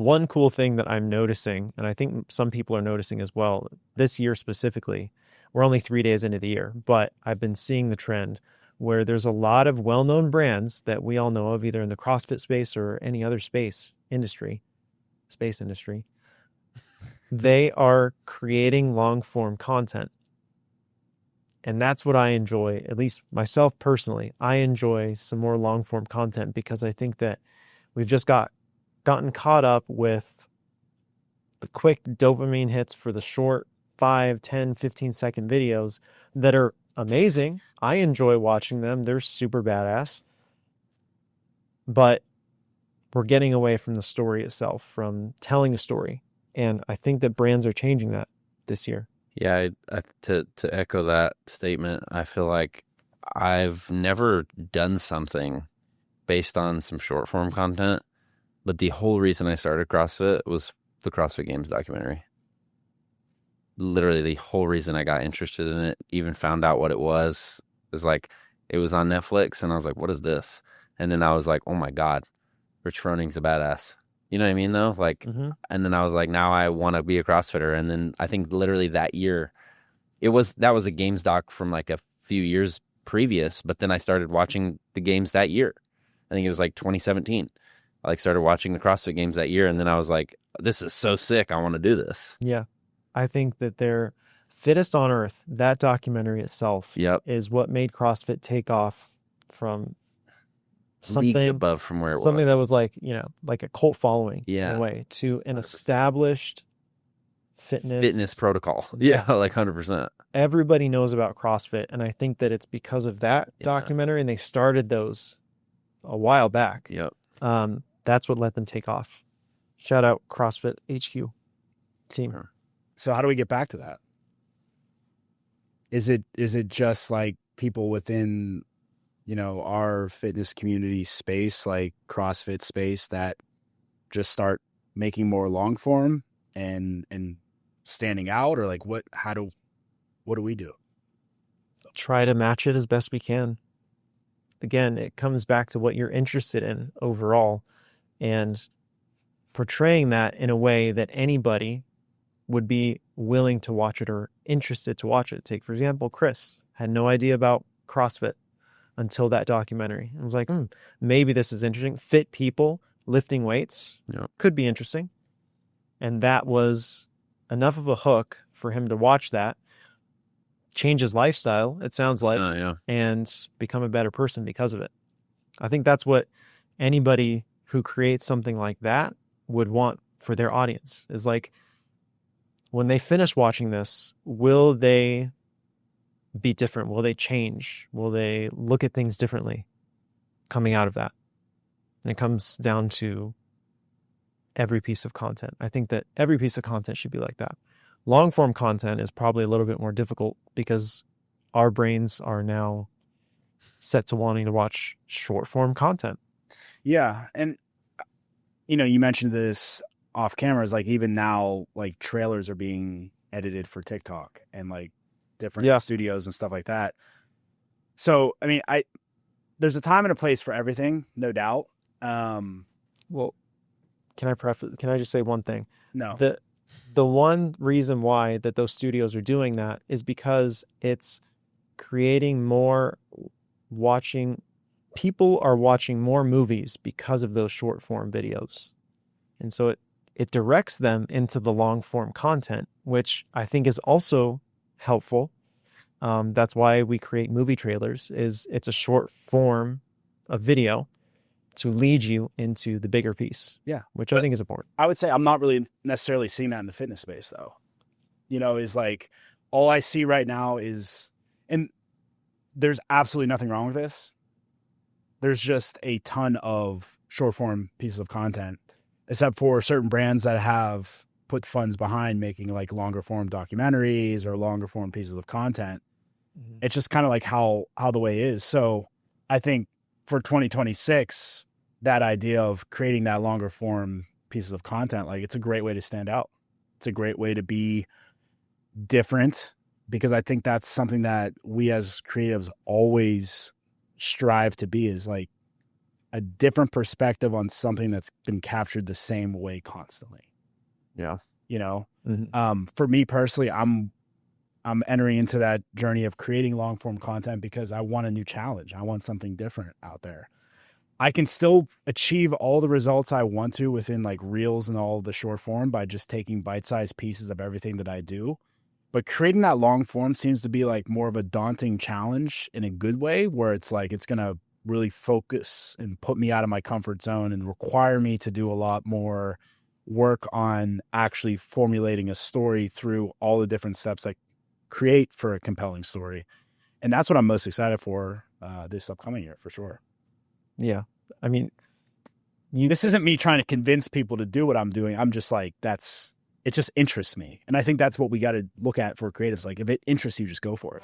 One cool thing that I'm noticing, and I think some people are noticing as well, this year specifically, we're only 3 days into the year, but I've been seeing the trend where there's a lot of well-known brands that we all know of, either in the CrossFit space or any other space industry. They are creating long-form content. And that's what I enjoy, at least myself personally. I enjoy some more long-form content because I think that we've just gotten caught up with the quick dopamine hits for the short 5, 10, 15-second videos that are amazing. I enjoy watching them. They're super badass. But we're getting away from the story itself, from telling a story. And I think that brands are changing that this year. Yeah, to echo that statement, I feel like I've never done something based on some short form content, but the whole reason I started CrossFit was the CrossFit Games documentary. Literally, the whole reason I got interested in it, even found out what it was like it was on Netflix, and I was like, "What is this?" And then I was like, "Oh my God, Rich Froning's a badass." You know what I mean, though? Like, and then I was like, now I want to be a CrossFitter. And then I think literally that year, that was a games doc from like a few years previous. But then I started watching the games that year. I think it was like 2017. I like started watching the CrossFit Games that year, and then I was like, this is so sick. I want to do this. Yeah, I think that they're Fittest on Earth. That documentary itself is what made CrossFit take off from Leagues something above from where it was. Something that was like, like a cult following in Yeah. a way, to an 100%. established fitness protocol. Yeah, like 100%. Everybody knows about CrossFit, and I think that it's because of that documentary, and they started those a while back. Yep. That's what let them take off. Shout out CrossFit HQ team. So how do we get back to that? Is it just like people within, our fitness community space, like CrossFit space, that just start making more long form and standing out, or like what do we do? Try to match it as best we can. Again, it comes back to what you're interested in overall, and portraying that in a way that anybody would be willing to watch it or interested to watch it. Take, for example, Chris had no idea about CrossFit until that documentary. I was like, maybe this is interesting. Fit people lifting weights could be interesting. And that was enough of a hook for him to watch that, change his lifestyle, it sounds like, and become a better person because of it. I think that's what anybody who creates something like that would want for their audience, is like, when they finish watching this, will they be different? Will they change? Will they look at things differently coming out of that? And it comes down to every piece of content. I think that every piece of content should be like that. Long form content is probably a little bit more difficult because our brains are now set to wanting to watch short form content. Yeah. And, you mentioned this off camera, is like, even now, like, trailers are being edited for TikTok and like different studios and stuff like that. So, I mean, there's a time and a place for everything, no doubt. Well, can I just say one thing? No. The one reason why that those studios are doing that is because it's creating more people are watching more movies because of those short form videos. And so it directs them into the long form content, which I think is also helpful. That's why we create movie trailers, it's a short form of video to lead you into the bigger piece. Yeah. Which I think is important. I would say I'm not really necessarily seeing that in the fitness space, though. Is like, all I see right now is, and there's absolutely nothing wrong with this, there's just a ton of short form pieces of content, except for certain brands that have put funds behind making like longer form documentaries or longer form pieces of content. Mm-hmm. It's just kind of like how the way is. So I think for 2026, that idea of creating that longer form pieces of content, like, it's a great way to stand out. It's a great way to be different, because I think that's something that we as creatives always strive to be, is like, a different perspective on something that's been captured the same way constantly. Yeah. You know, Mhm. for me personally, I'm entering into that journey of creating long form content because I want a new challenge. I want something different out there. I can still achieve all the results I want to within like reels and all the short form by just taking bite-sized pieces of everything that I do. But creating that long form seems to be like more of a daunting challenge in a good way, where it's like it's going to really focus and put me out of my comfort zone and require me to do a lot more work on actually formulating a story through all the different steps I create for a compelling story. And that's what I'm most excited for this upcoming year, for sure. Yeah. I mean, This isn't me trying to convince people to do what I'm doing. I'm just like, it just interests me. And I think that's what we got to look at for creatives. Like, if it interests you, just go for it.